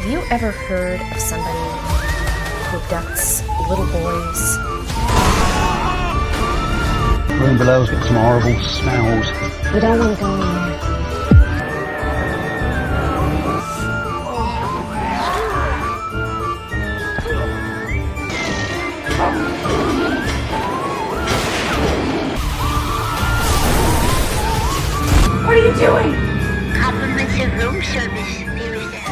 Have you ever heard of somebody who abducts little boys? Room below's got some horrible smells. We don't want to go in there. What are you doing? Complimentary room service. There is that.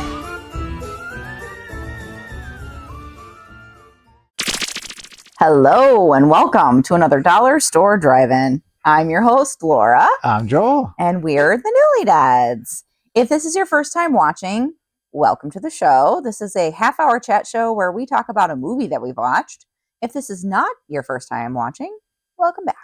Hello and welcome to another Dollar Store Drive-In. I'm your host, Laura. I'm Joel. And we're the Newly Dads. If this is your first time watching, welcome to the show. This is a half-hour chat show where we talk about a movie that we've watched. If this is not your first time watching, welcome back.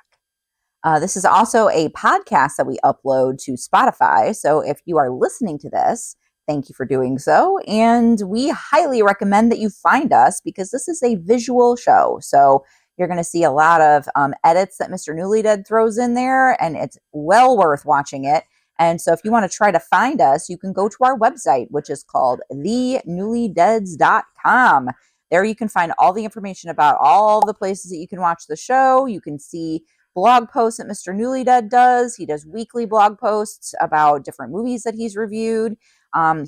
This is also a podcast that we upload to Spotify. So if you are listening to this, thank you for doing so. And we highly recommend that you find us because this is a visual show. So you're going to see a lot of edits that Mr. Newly Dead throws in there, and it's well worth watching it. And so if you want to try to find us, you can go to our website, which is called thenewlydeads.com. There you can find all the information about all the places that you can watch the show. You can see blog posts that Mr. Newly Dead does. He does weekly blog posts about different movies that he's reviewed.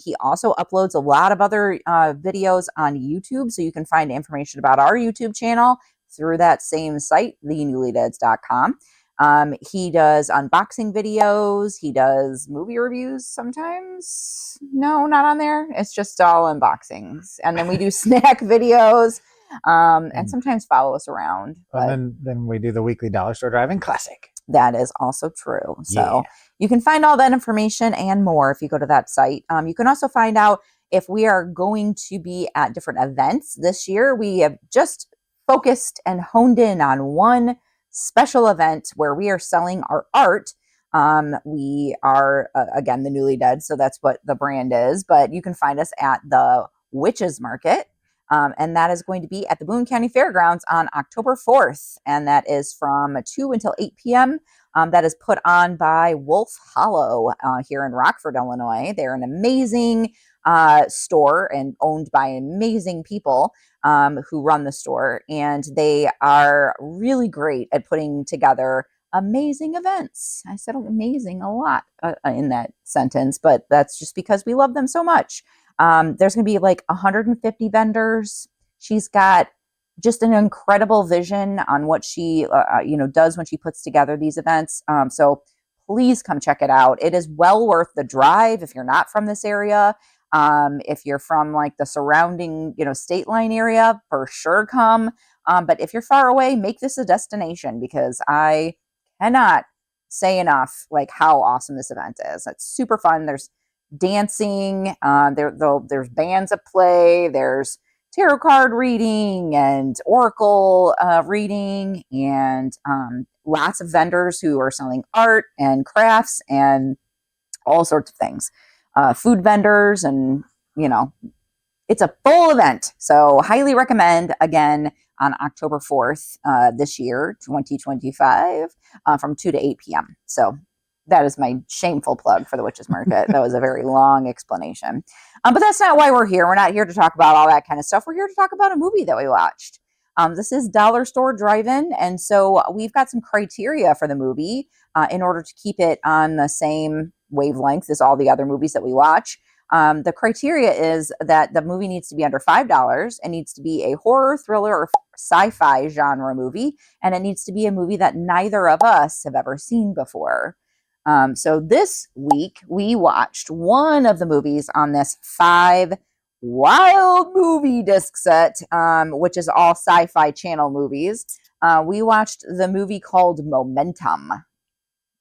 He also uploads a lot of other videos on YouTube, so you can find information about our YouTube channel through that same site, thenewlydeads.com. He does unboxing videos. He does movie reviews sometimes. No, not on there. It's just all unboxings. And then we do snack videos. And sometimes follow us around. And then we do the weekly Dollar Store Drive-In Classic. That is also true. So you can find all that information and more if you go to that site. You can also find out if we are going to be at different events this year. We have just focused and honed in on one special event where we are selling our art. We are, again, the Newly Dead, so that's what the brand is. But you can find us at the Witches Market. And that is going to be at the Boone County Fairgrounds on October 4th. And that is from 2 until 8 p.m. That is put on by Wolf Hollow here in Rockford, Illinois. They're an amazing store and owned by amazing people who run the store. And they are really great at putting together amazing events. I said amazing a lot in that sentence, but that's just because we love them so much. There's going to be like 150 vendors. She's got just an incredible vision on what she, does when she puts together these events. So please come check it out. It is well worth the drive if you're not from this area. If you're from like the surrounding, state line area, for sure come. But if you're far away, make this a destination because I cannot say enough like how awesome this event is. It's super fun. There's dancing, there's bands at play, there's tarot card reading and oracle reading, and lots of vendors who are selling art and crafts and all sorts of things, food vendors, and it's a full event. So highly recommend, again, on October 4th this year, 2025, from 2 to 8 p.m. So that is my shameful plug for the Witches Market. That was a very long explanation. But that's not why we're here. We're not here to talk about all that kind of stuff. We're here to talk about a movie that we watched. This is Dollar Store Drive-In. And so we've got some criteria for the movie in order to keep it on the same wavelength as all the other movies that we watch. The criteria is that the movie needs to be under $5. It needs to be a horror, thriller, or sci-fi genre movie. And it needs to be a movie that neither of us have ever seen before. So this week we watched one of the movies on this 5 wild movie disc set, which is all Sci-Fi Channel movies. We watched the movie called Momentum.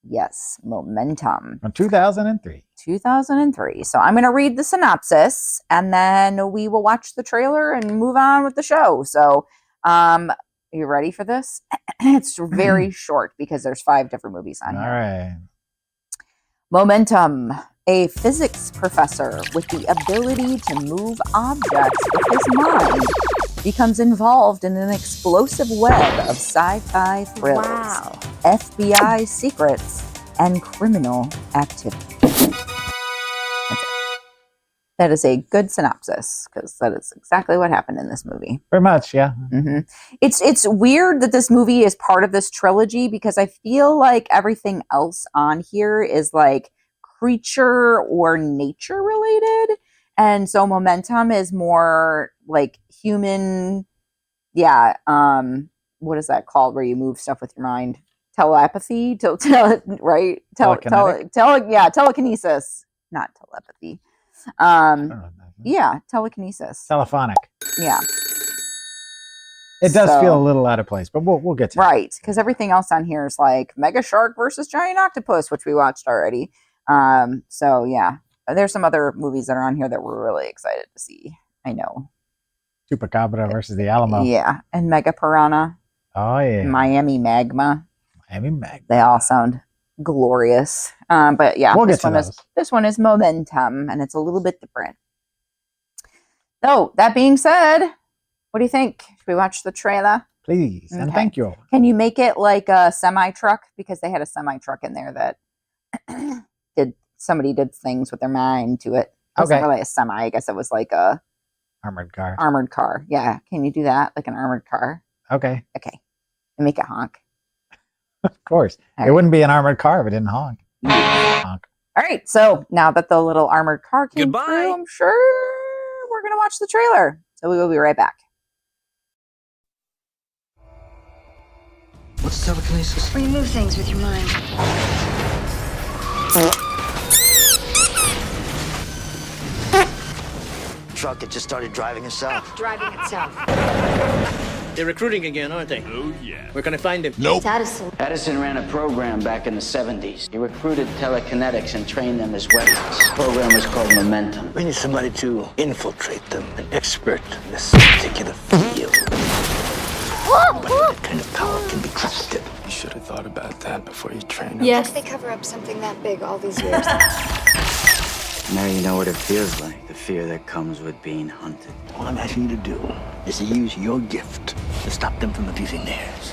Yes, Momentum. From 2003. 2003. So I'm going to read the synopsis and then we will watch the trailer and move on with the show. So, you ready for this? It's very short because there's 5 different movies on here. All right. Momentum. A physics professor with the ability to move objects with his mind becomes involved in an explosive web of sci-fi thrills, FBI secrets, and criminal activity. That is a good synopsis because that is exactly what happened in this movie. Pretty much, yeah. hmm It's weird that this movie is part of this trilogy because I feel like everything else on here is like creature or nature related, and so Momentum is more like human. Yeah. What is that called? Where you move stuff with your mind? Telepathy. Right. Telekinetic? Yeah. Telekinesis, not telepathy. I don't know what that is. Yeah, telekinesis. Telephonic. Yeah, It does So- feel a little out of place, but we'll get to it. right. Because everything else on here is like Mega Shark versus Giant Octopus, which we watched already. So yeah, there's some other movies that are on here that we're really excited to see. I know. Chupacabra versus the Alamo. Yeah, and Mega Piranha, Oh yeah. Miami Magma. Miami Mag. They all sound glorious. But yeah, We'll get this to one is those. this one is Momentum, and it's a little bit different. So that being said, what do you think? Should we watch the trailer? Please and Okay. thank you. Can you make it like a semi truck? Because they had a semi truck in there that somebody did things with their mind to it. It wasn't Okay. really a semi. I guess it was like a Armored car. armored car. Yeah. Can you do that? Like an armored car? Okay. Okay. And make it honk. Of course. All It right. wouldn't be an armored car if it didn't honk. Honk. All right. So now that the little armored car came Goodbye. through, I'm sure we're gonna watch the trailer. So we will be right back. What's telekinesis? Where you move things with your mind. Truck that just started driving itself. Driving itself. They're recruiting again, aren't they? Oh, yeah. Where can I find him? It's Addison. Edison ran a program back in the 70s. He recruited telekinetics and trained them as weapons. The program was called Momentum. We need somebody to infiltrate them, an expert in this particular field. But that kind of power can be trusted. You should have thought about that before you trained him. Yes. They cover up something that big all these years. Now you know what it feels like, the fear that comes with being hunted. All I'm asking you to do is to use your gift to stop them from abusing theirs.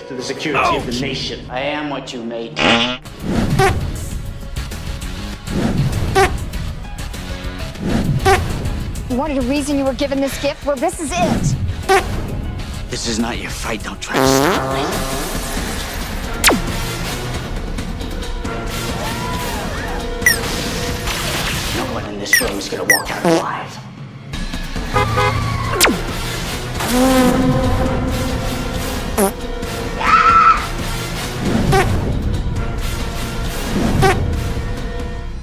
To the security of the nation. I am what you made. You wanted a reason you were given this gift? Well, this is it. This is not your fight, don't try to stop me. No one in this room is gonna walk out alive.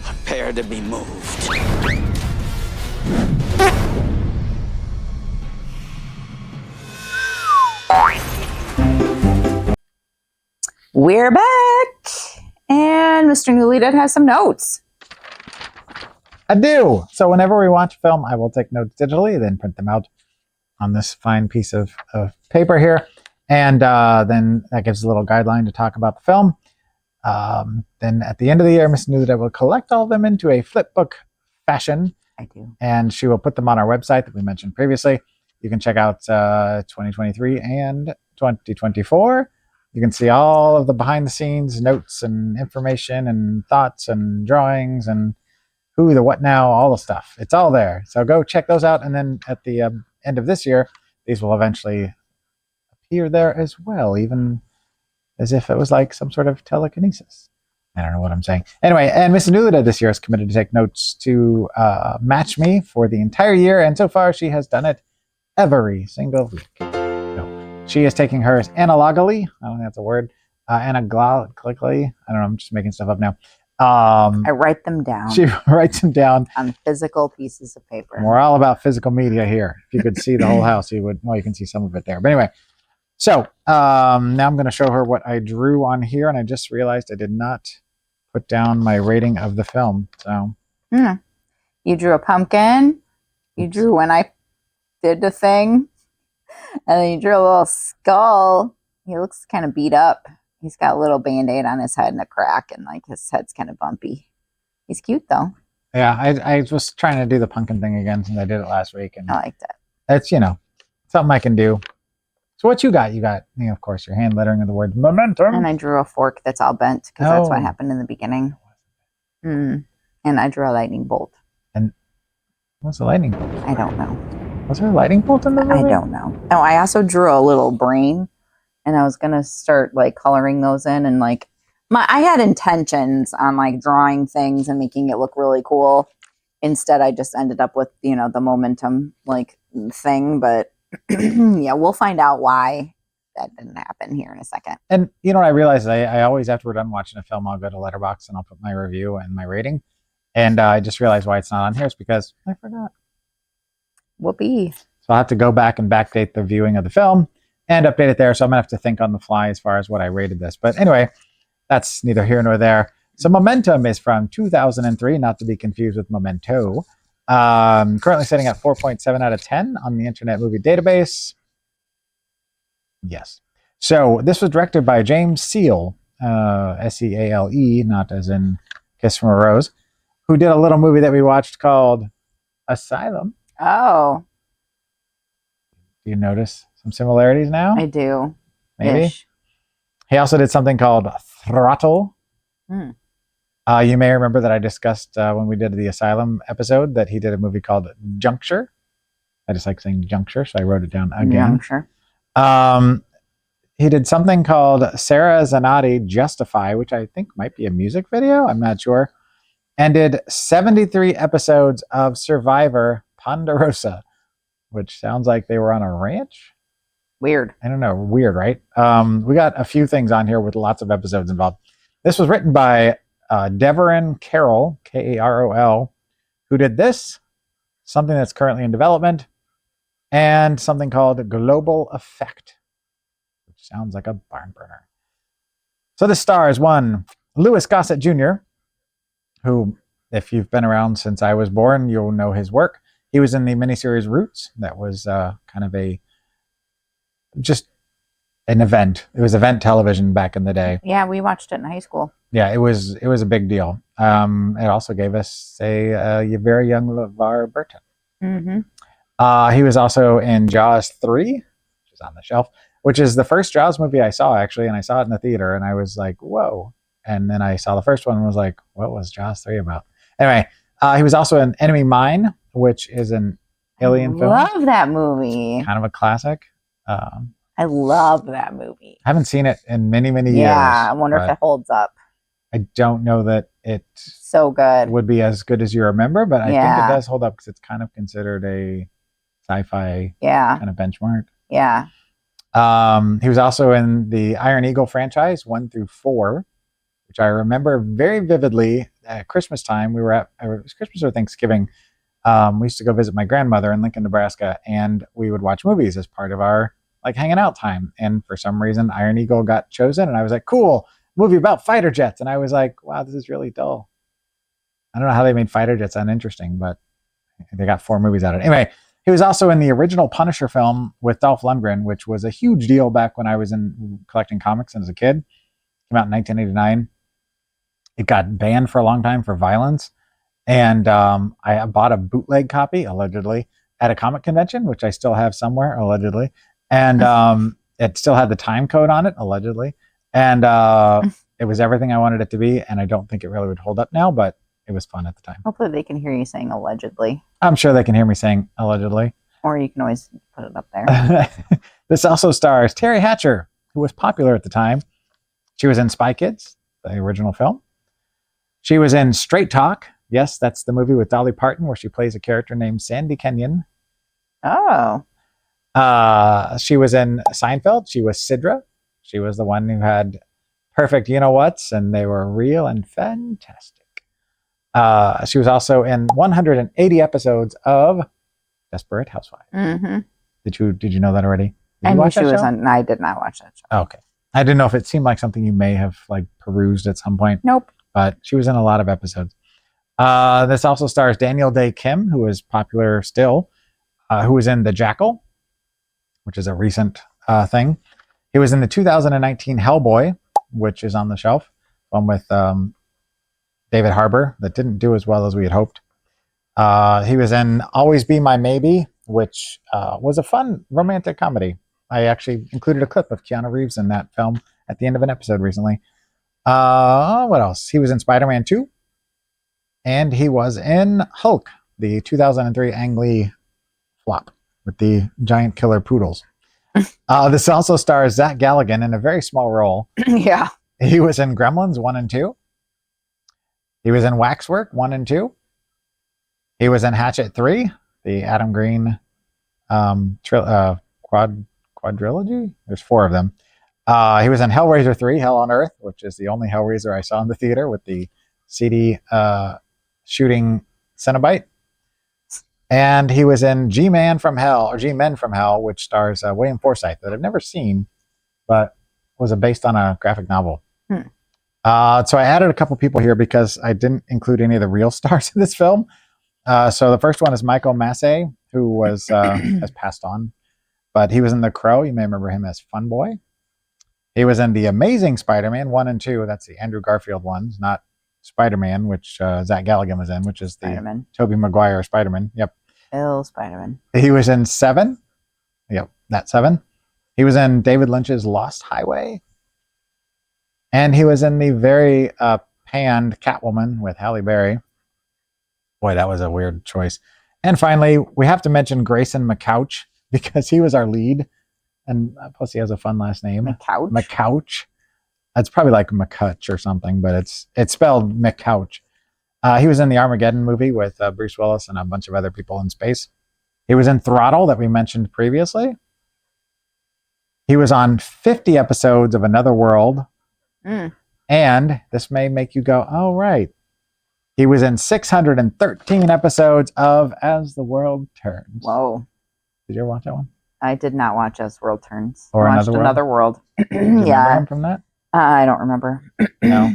Prepare to be moved. We're back, and Mr. Newly did have some notes. I do. So whenever we watch a film, I will take notes digitally, then print them out on this fine piece of paper here. And then that gives a little guideline to talk about the film. Then at the end of the year, Miss Newly will collect all of them into a flip book fashion, I do. and she will put them on our website that we mentioned previously. You can check out 2023 and 2024. You can see all of the behind the scenes notes and information and thoughts and drawings and who, the what now, all the stuff. It's all there. So go check those out. And then at the end of this year, these will eventually appear there as well, even as if it was like some sort of telekinesis. I don't know what I'm saying. Anyway, and Mrs. Nulida this year is committed to take notes to match me for the entire year. And so far, she has done it every single week. No, she is taking hers analogically. I don't think that's a word. Analogically. I don't know. I'm just making stuff up now. I write them down She writes them down. on physical pieces of paper. We're all about physical media here. If you could see the whole house, you would. Well, you can see some of it there. But anyway, so now I'm going to show her what I drew on here, and I just realized I did not put down my rating of the film. So You drew a pumpkin. You drew when I did the thing, and then you drew a little skull. He looks kind of beat up. He's got a little band-aid on his head and a crack, and like his head's kind of bumpy. He's cute though. yeah, I was trying to do the pumpkin thing again since I did it last week, and I like that. that's something I can do. So what you got? You got of course your hand lettering of the word momentum. And I drew a fork that's all bent because that's what Oh. happened in the beginning. Mm. And I drew a lightning bolt. And what's the lightning bolt? I don't know. Was there a lightning bolt in the movie? I don't know. Oh, I also drew a little brain, and I was gonna start like coloring those in, and like I had intentions on like drawing things and making it look really cool. Instead, I just ended up with the momentum like thing, but yeah, we'll find out why that didn't happen here in a second. And you know what I realized? I always, after we're done watching a film, I'll go to Letterboxd and I'll put my review and my rating. And I just realized why it's not on here. It's because I forgot. Whoopee. So I'll have to go back and backdate the viewing of the film and update it there. So I'm going to have to think on the fly as far as what I rated this. But anyway, that's neither here nor there. So Momentum is from 2003, not to be confused with Memento. Currently sitting at 4.7 out of 10 on the Internet Movie Database. Yes. So this was directed by James Seal, S-E-A-L-E, not as in Kiss from a Rose, who did a little movie that we watched called Asylum. Oh. Do you notice some similarities now? I do. Maybe. Ish. He also did something called Throttle. Hmm. You may remember that I discussed when we did the Asylum episode that he did a movie called Juncture. I just like saying Juncture, so I wrote it down again. Juncture. He did something called Sarah Zanotti Justify, which I think might be a music video. I'm not sure. And did 73 episodes of Survivor Ponderosa, which sounds like they were on a ranch. Weird. I don't know. Weird, right? We got a few things on here with lots of episodes involved. This was written by Deveron Carroll, K-A-R-O-L, who did this, something that's currently in development, and something called Global Effect, which sounds like a barn burner. So this stars one, Louis Gossett Jr., who, if you've been around since I was born, you'll know his work. He was in the miniseries Roots. That was kind of just an event. It was event television back in the day. Yeah, we watched it in high school. Yeah, it was a big deal. It also gave us a very young LeVar Burton. Mm-hmm. He was also in Jaws 3, which is on the shelf, which is the first Jaws movie I saw, actually, and I saw it in the theater, and I was like, whoa. And then I saw the first one and was like, what was Jaws 3 about? Anyway, he was also in Enemy Mine, which is an alien film. I love that movie. Kind of a classic. I love that movie. I haven't seen it in many, many years. Yeah, I wonder if it holds up. I don't know that it so good would be as good as you remember, but I think Yeah. it does hold up because it's kind of considered a sci-fi Yeah. kind of benchmark. Yeah. He was also in the Iron Eagle franchise 1 through 4, which I remember very vividly. At Christmas time, we were it was Christmas or Thanksgiving. We used to go visit my grandmother in Lincoln, Nebraska, and we would watch movies as part of our like hanging out time. And for some reason, Iron Eagle got chosen, and I was like, cool, movie about fighter jets. And I was like, wow, this is really dull. I don't know how they made fighter jets uninteresting, but they got 4 movies out of it. Anyway, he was also in the original Punisher film with Dolph Lundgren, which was a huge deal back when I was collecting comics and as a kid. Came out in 1989. It got banned for a long time for violence. And I bought a bootleg copy, allegedly, at a comic convention, which I still have somewhere, allegedly. And it still had the time code on it, allegedly. And it was everything I wanted it to be. And I don't think it really would hold up now, but it was fun at the time. Hopefully they can hear you saying allegedly. I'm sure they can hear me saying allegedly. Or you can always put it up there. This also stars Terry Hatcher, who was popular at the time. She was in Spy Kids, the original film. She was in Straight Talk. Yes, that's the movie with Dolly Parton where she plays a character named Sandy Kenyon. Oh. She was in Seinfeld. She was Sidra. She was the one who had perfect you-know-whats, and they were real and fantastic. She was also in 180 episodes of Desperate Housewives. Mm-hmm. Did you know that already? I knew she was on. I did not watch that show. Oh, okay. I didn't know if it seemed like something you may have like perused at some point. Nope. But she was in a lot of episodes. This also stars Daniel Day Kim, who is popular still, who was in The Jackal, which is a recent thing. He was in the 2019 Hellboy, which is on the shelf, one with David Harbour that didn't do as well as we had hoped. He was in Always Be My Maybe, which was a fun romantic comedy. I actually included a clip of Keanu Reeves in that film at the end of an episode recently. What else? He was in Spider-Man 2. And he was in Hulk, the 2003 Ang Lee flop with the giant killer poodles. This also stars Zach Galligan in a very small role. Yeah. He was in Gremlins 1 and 2. He was in Waxwork 1 and 2. He was in Hatchet 3, the Adam Green quadrilogy. There's 4 of them. He was in Hellraiser 3, Hell on Earth, which is the only Hellraiser I saw in the theater with the CD shooting Cenobite. And he was in G-Men from Hell, which stars William Forsythe, that I've never seen, but was based on a graphic novel. So I added a couple people here because I didn't include any of the real stars in this film. So the first one is Michael Massey, who was has passed on, but he was in The Crow. You may remember him as Fun Boy. He was in The Amazing Spider-Man 1 and 2. That's the Andrew Garfield ones, not Spider-Man, which Zach Galligan was in, which is the Spider-Man. Tobey Maguire Spider-Man. Yep. Spider-Man. He was in 7. Yep, that 7. He was in David Lynch's Lost Highway. And he was in the very panned Catwoman with Halle Berry. Boy, that was a weird choice. And finally, we have to mention Grayson McCouch because he was our lead. And plus he has a fun last name. McCouch? McCouch. It's probably like McCutch or something, but it's spelled McCouch. He was in the Armageddon movie with Bruce Willis and a bunch of other people in space. He was in Throttle that we mentioned previously. He was on 50 episodes of Another World. And this may make you go, oh, right. He was in 613 episodes of As the World Turns. Whoa. Did you ever watch that one? I did not watch As the World Turns. Or I watched Another World? Another World. Do you remember him from that? I don't remember. No.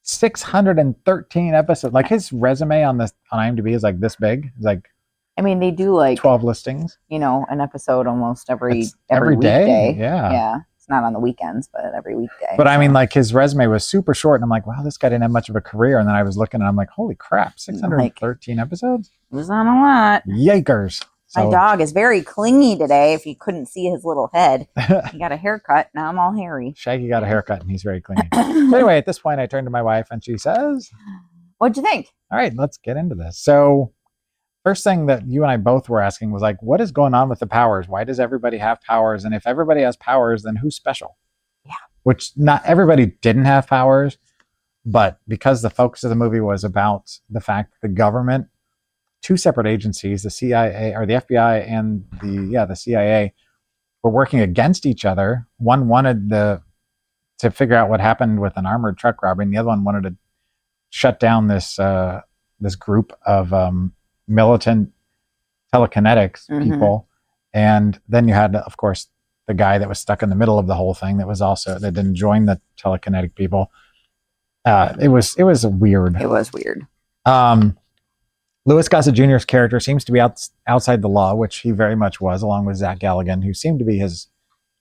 613 episodes. Like his resume on IMDb is like this big. It's like I mean, they do like 12 listings. An episode almost every every day. weekday. Yeah. Yeah. It's not on the weekends, but every weekday. But I mean, like his resume was super short, and I'm like, wow, this guy didn't have much of a career. And then I was looking, and I'm like, holy crap, 613 episodes. It was on a lot. Yikers! My dog is very clingy today. If you couldn't see his little head, he got a haircut. Now I'm all hairy. Shaggy got a haircut, and he's very clean. So anyway, at this point, I turn to my wife, and she says, "What'd you think?" All right, let's get into this. So, first thing that you and I both were asking was like, what is going on with the powers? Why does everybody have powers? And if everybody has powers, then who's special? Yeah. Which not everybody didn't have powers, but because the focus of the movie was about the fact that the government, 2 separate agencies, the CIA or the FBI and the CIA, were working against each other. One wanted to figure out what happened with an armored truck robbery, and the other one wanted to shut down this group of militant telekinetics people. And then you had, of course, the guy that was stuck in the middle of the whole thing that didn't join the telekinetic people. It was weird. It was weird. Louis Gossett Jr.'s character seems to be outside the law, which he very much was, along with Zach Galligan, who seemed to be his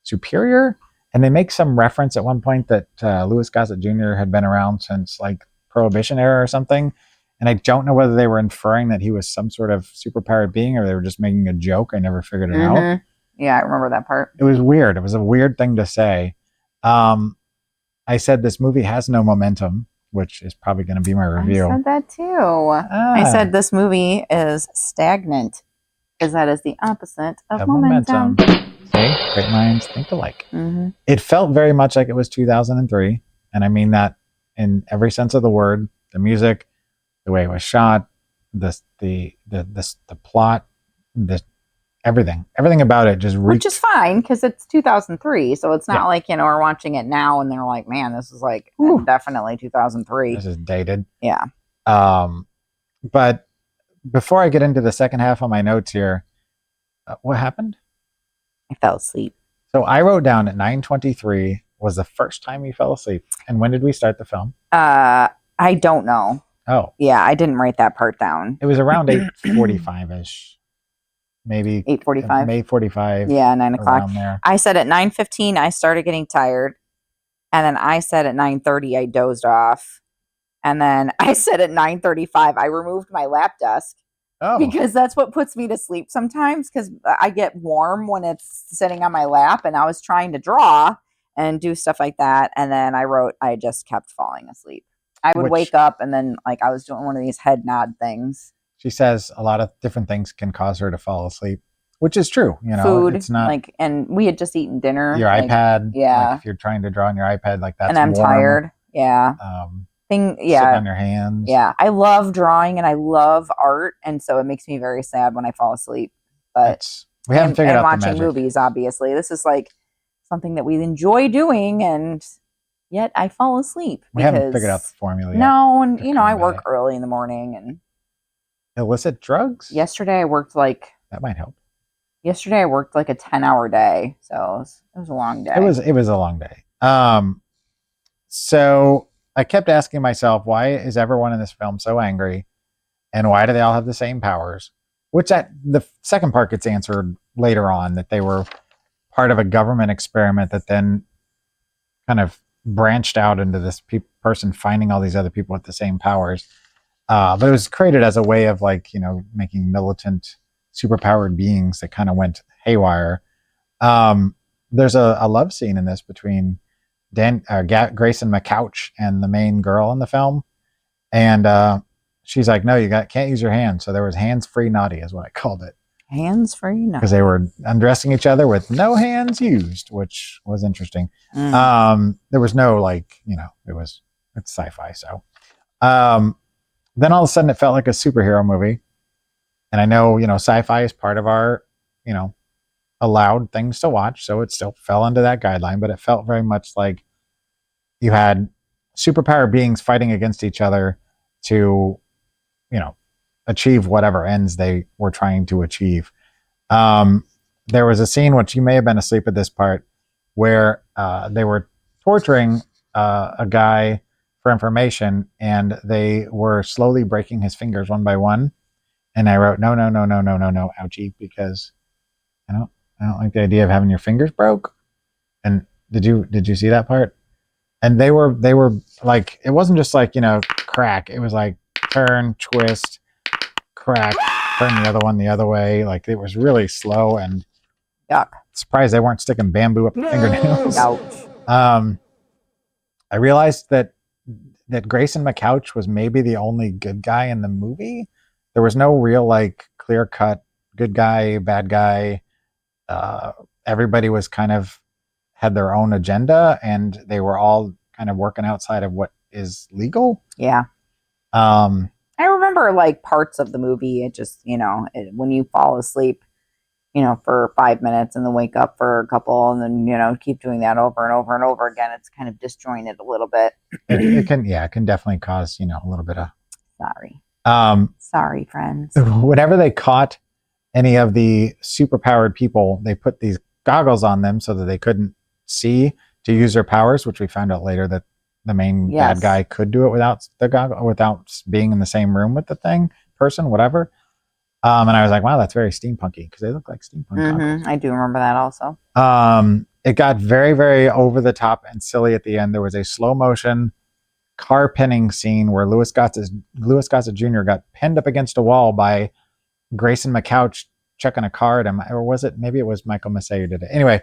superior. And they make some reference at one point that Louis Gossett Jr. had been around since like Prohibition era or something. And I don't know whether they were inferring that he was some sort of superpowered being or they were just making a joke. I never figured it out. Yeah, I remember that part. It was weird. It was a weird thing to say. I said this movie has no momentum, which is probably going to be my review. I said that too. I said this movie is stagnant because that is the opposite of momentum. See? Great minds think alike. It felt very much like it was 2003. And I mean that in every sense of the word. The music, the way it was shot, the plot, everything about it just which is fine because it's 2003, so it's not like we're watching it now and they're like, man, this is like definitely 2003. This is dated. Yeah. But before I get into the second half of my notes here, what happened? I fell asleep. So I wrote down at 9:23 was the first time you fell asleep. And when did we start the film? I don't know. Oh. Yeah, I didn't write that part down. It was around 8:45-ish. Maybe 8:45. 8:45. Yeah, 9 o'clock. There. I said at 9:15 I started getting tired. And then I said at 9:30 I dozed off. And then I said at 9:35 I removed my lap desk. Oh. Because that's what puts me to sleep sometimes because I get warm when it's sitting on my lap and I was trying to draw and do stuff like that. And then I just kept falling asleep. I would which wake up and then like I was doing one of these head nod things. she says a lot of different things can cause her to fall asleep, which is true. You know, Food, it's not like, and we had just eaten dinner. your like, iPad. yeah. Like if you're trying to draw on your iPad, like that's and I'm warm. tired. Yeah. Sitting Yeah. on your hands. Yeah. I love drawing and I love art, and so it makes me very sad when I fall asleep. But we haven't figured and out the watching magic. movies, obviously. This is like something that we enjoy doing, and yet I fall asleep. We haven't figured out the formula yet. No, and to you know, I combat work it. early in the morning, and Illicit drugs? yesterday I worked like That might help. a 10-hour day, so it was a long day. It was a long day. So I kept asking myself, why is everyone in this film so angry, and why do they all have the same powers? Which the second part gets answered later on, that they were part of a government experiment that then kind of branched out into this person finding all these other people with the same powers. But it was created as a way of like, you know, making militant, superpowered beings that kind of went haywire. There's a love scene in this between Grayson McCouch and the main girl in the film, and she's like, "No, can't use your hands." So there was hands-free naughty, is what I called it. Hands-free naughty, because they were undressing each other with no hands used, which was interesting. There was no like, you know, it's sci-fi, so. Then all of a sudden it felt like a superhero movie. And I know, you know, sci-fi is part of our, you know, allowed things to watch. So it still fell under that guideline, but it felt very much like you had superpower beings fighting against each other to, you know, achieve whatever ends they were trying to achieve. There was a scene, which you may have been asleep at this part, where they were torturing a guy for information, and they were slowly breaking his fingers one by one. And I wrote, no, ouchie, because I don't like the idea of having your fingers broke. And did you see that part? And they were like, it wasn't just like, you know, crack. It was like turn, twist, crack, turn the other one the other way. Like it was really slow, and yuck. Surprised they weren't sticking bamboo up the fingernails. Ouch. I realized that Grayson McCouch was maybe the only good guy in the movie. There was no real like clear cut good guy, bad guy. Everybody was kind of had their own agenda, and they were all kind of working outside of what is legal. Yeah. I remember like parts of the movie. It just, you know, when you fall asleep, you know, for 5 minutes and then wake up for a couple, and then, you know, keep doing that over and over and over again, it's kind of disjointed a little bit. It can definitely cause, you know, a little bit of. Sorry, friends. Whenever they caught any of the superpowered people, they put these goggles on them so that they couldn't see to use their powers, which we found out later that the main bad guy could do it without the goggle, without being in the same room with the person, whatever. And I was like, wow, that's very steampunky, because they look like steampunk goggles. I do remember that also. It got very, very over the top and silly at the end. There was a slow motion car pinning scene where Louis Gossett Jr. got pinned up against a wall by Grayson McCouch chucking a car at him. Or was it? Maybe it was Michael Massey who did it. Anyway,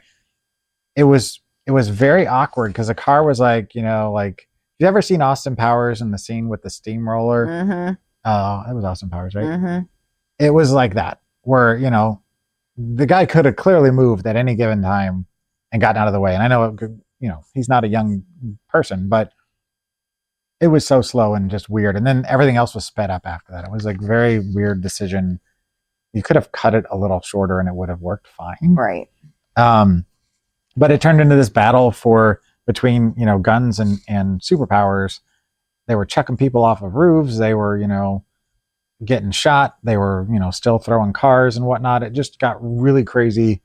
it was very awkward, because the car was like, you know, like, you ever seen Austin Powers in the scene with the steamroller? It was Austin Powers, right? It was like that, where, you know, the guy could have clearly moved at any given time and gotten out of the way. And I know, you know, he's not a young person, but it was so slow and just weird. And then everything else was sped up after that. It was like very weird decision. You could have cut it a little shorter and it would have worked fine. Right. But it turned into this battle between, you know, guns and superpowers. They were chucking people off of roofs. They were, you know, getting shot. They were, you know, still throwing cars and whatnot. It just got really crazy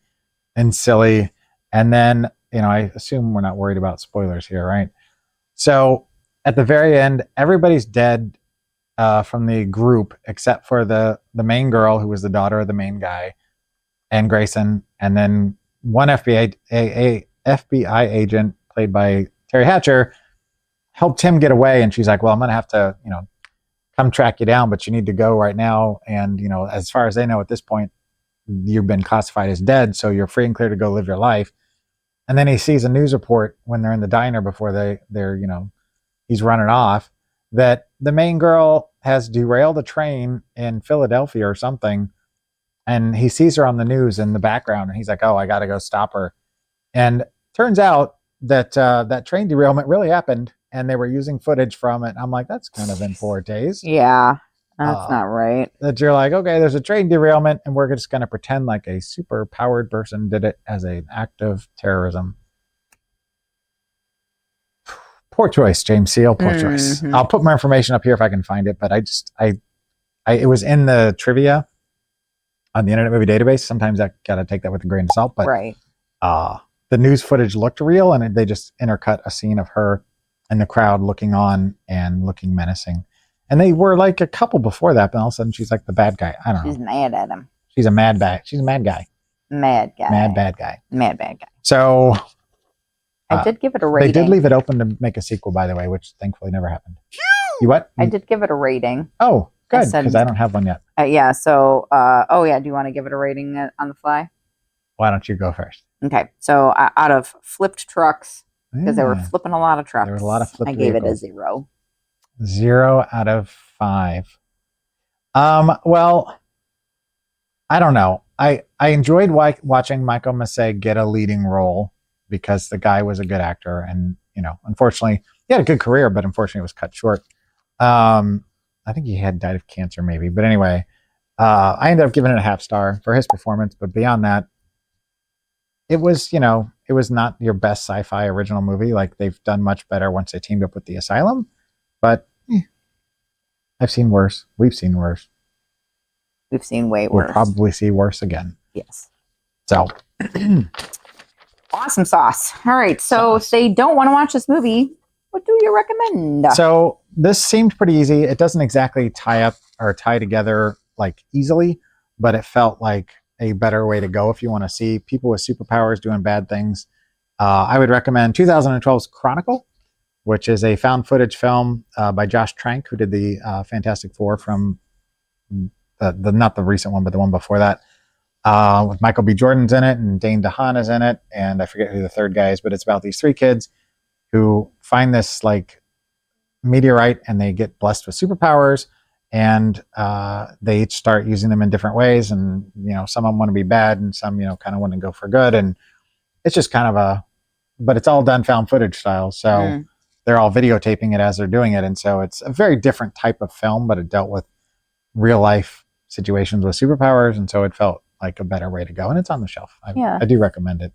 and silly. And then, you know, I assume we're not worried about spoilers here, right? So at the very end, everybody's dead from the group except for the main girl, who was the daughter of the main guy, and Grayson. And then one FBI agent, played by Terry Hatcher, helped him get away. And she's like, well, I'm going to have to, you know, come track you down, but you need to go right now. And, you know, as far as they know at this point, you've been classified as dead, so you're free and clear to go live your life. And then he sees a news report when they're in the diner before they're, you know, he's running off. that the main girl has derailed a train in Philadelphia or something, and he sees her on the news in the background, and he's like, "Oh, I got to go stop her." And turns out that that train derailment really happened, and they were using footage from it. I'm like, that's kind of in poor taste. Yeah, that's not right. That you're like, okay, there's a train derailment, and we're just going to pretend like a super powered person did it as an act of terrorism. Poor choice, James Seal. Poor choice. I'll put more information up here if I can find it, but it was in the trivia on the Internet Movie Database. Sometimes I gotta take that with a grain of salt, but Right. The news footage looked real, and they just intercut a scene of her and the crowd looking on and looking menacing. And they were like a couple before that, but all of a sudden she's like the bad guy. I don't know. She's mad at him. She's a mad bad. She's a mad guy. Mad guy. Mad bad guy. Mad bad guy. So I did give it a rating. they did leave it open to make a sequel, by the way, which thankfully never happened. You what? I did give it a rating. Oh, good, said- because I don't have one yet. Yeah. So, oh yeah. Do you want to give it a rating on the fly? Why don't you go first? Okay. So out of flipped trucks, because they were Yeah. flipping a lot of trucks. There was a lot of flipped I gave it a vehicles. 0. 0 out of 5. Well, I don't know. I enjoyed watching Michael Massey get a leading role because the guy was a good actor, and unfortunately, he had a good career, but unfortunately, it was cut short. I think he had died of cancer, maybe. But anyway, I ended up giving it a half star for his performance. But beyond that, it was not your best sci-fi original movie. Like, they've done much better once they teamed up with The Asylum. But I've seen worse. We've seen worse. We've seen way We'll worse. probably see worse again. Yes. So, Awesome sauce. All right. So if they don't want to watch this movie, what do you recommend? so this seemed pretty easy. It doesn't exactly tie together like easily, but it felt like a better way to go if you want to see people with superpowers doing bad things. I would recommend 2012's Chronicle, which is a found footage film by Josh Trank, who did the Fantastic Four from not the recent one, but the one before that. With Michael B. Jordan's in it, and Dane DeHaan is in it, and I forget who the third guy is, but it's about these 3 kids who find this like meteorite, and they get blessed with superpowers, and they each start using them in different ways, and some of them want to be bad, and some kind of want to go for good, and it's just kind of but it's all done found footage style, so they're all videotaping it as they're doing it, and so it's a very different type of film, but it dealt with real life situations with superpowers, and so it felt like a better way to go, and it's on the shelf. I do recommend it.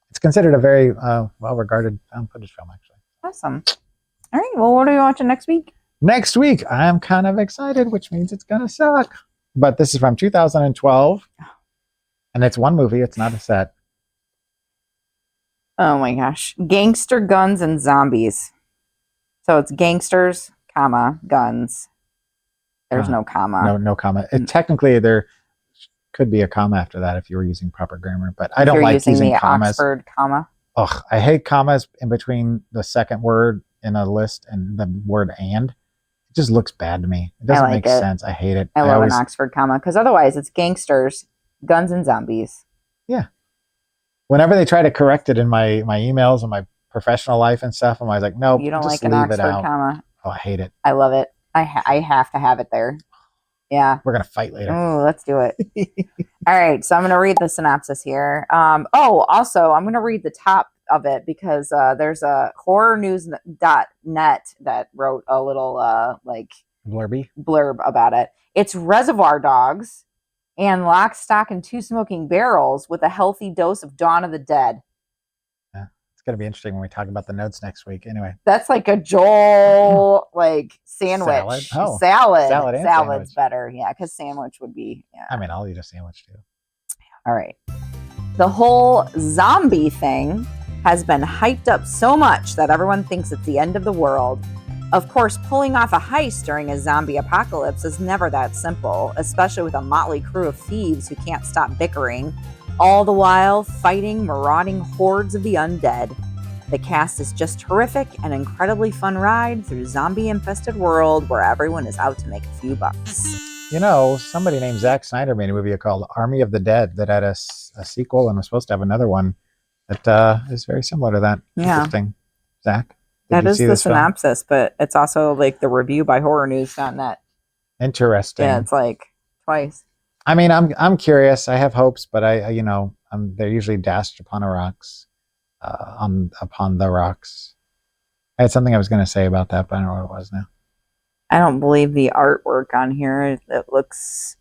It's considered a very well-regarded found footage film, actually. Awesome. All right. Well, what are we watching next week? Next week, I'm kind of excited, which means it's gonna suck. But this is from 2012, and it's one movie. It's not a set. Oh my gosh. Gangster, guns, and zombies. So it's gangsters, comma, guns. There's no comma. No comma. Technically, there could be a comma after that if you were using proper grammar, but I don't You're like using the commas. Oxford comma. Ugh, I hate commas in between the second word in a list and the word "and." It just looks bad to me. It doesn't make sense. I hate it. I love an Oxford comma, because otherwise it's gangsters, guns, and zombies. Yeah. Whenever they try to correct it in my emails and my professional life and stuff, I'm always like, nope, You don't just like an leave it Oxford out. comma? Oh, I hate it. I love it. I have to have it there. Yeah. We're gonna fight later. Oh, let's do it. All right. So I'm going to read the synopsis here. Also, I'm going to read the top of it because there's a horrornews.net that wrote a little blurb about it. It's Reservoir Dogs and Lock, Stock, and Two Smoking Barrels with a healthy dose of Dawn of the Dead. It's gonna be interesting when we talk about the notes next week. Anyway, That's like a Joel sandwich. Salad? Oh, Salad. salad and Salad's sandwich. better. Yeah, because sandwich would be. Yeah. I mean, I'll eat a sandwich too. All right. The whole zombie thing has been hyped up so much that everyone thinks it's the end of the world. Of course, pulling off a heist during a zombie apocalypse is never that simple, especially with a motley crew of thieves who can't stop bickering, all the while fighting marauding hordes of the undead. The cast is just terrific, an incredibly fun ride through zombie-infested world where everyone is out to make a few bucks. Somebody named Zack Snyder made a movie called Army of the Dead that had a sequel and was supposed to have another one that is very similar to that. Yeah. Interesting. Zach, That you is see the this film? synopsis, but it's also like the review by horrornews.net. Interesting. Yeah, it's like twice. I mean, I'm curious. I have hopes, but they're usually dashed upon the rocks. Upon the rocks. I had something I was going to say about that, but I don't know what it was now. I don't believe the artwork on here. It looks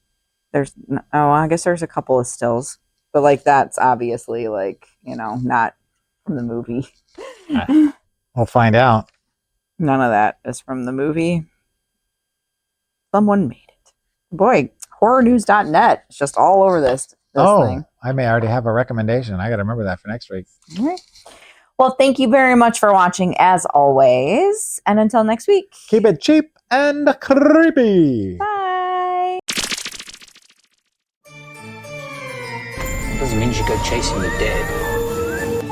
I guess there's a couple of stills, but like that's obviously like not from the movie. We'll find out. None of that is from the movie. Someone made it. Boy, horrornews.net. It's just all over this thing. I may already have a recommendation. I got to remember that for next week. All right. Well, thank you very much for watching as always. And until next week. Keep it cheap and creepy. Bye. Doesn't mean you should go chasing the dead.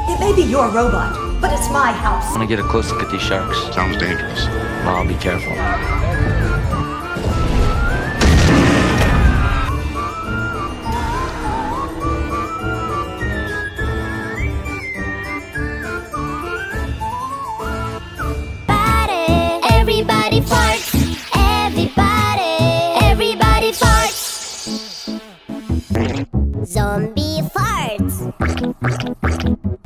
It may be your robot, but it's my house. I want to get a close look at these sharks. Sounds dangerous. I'll be careful. Everybody farts. Everybody farts. Zombie farts.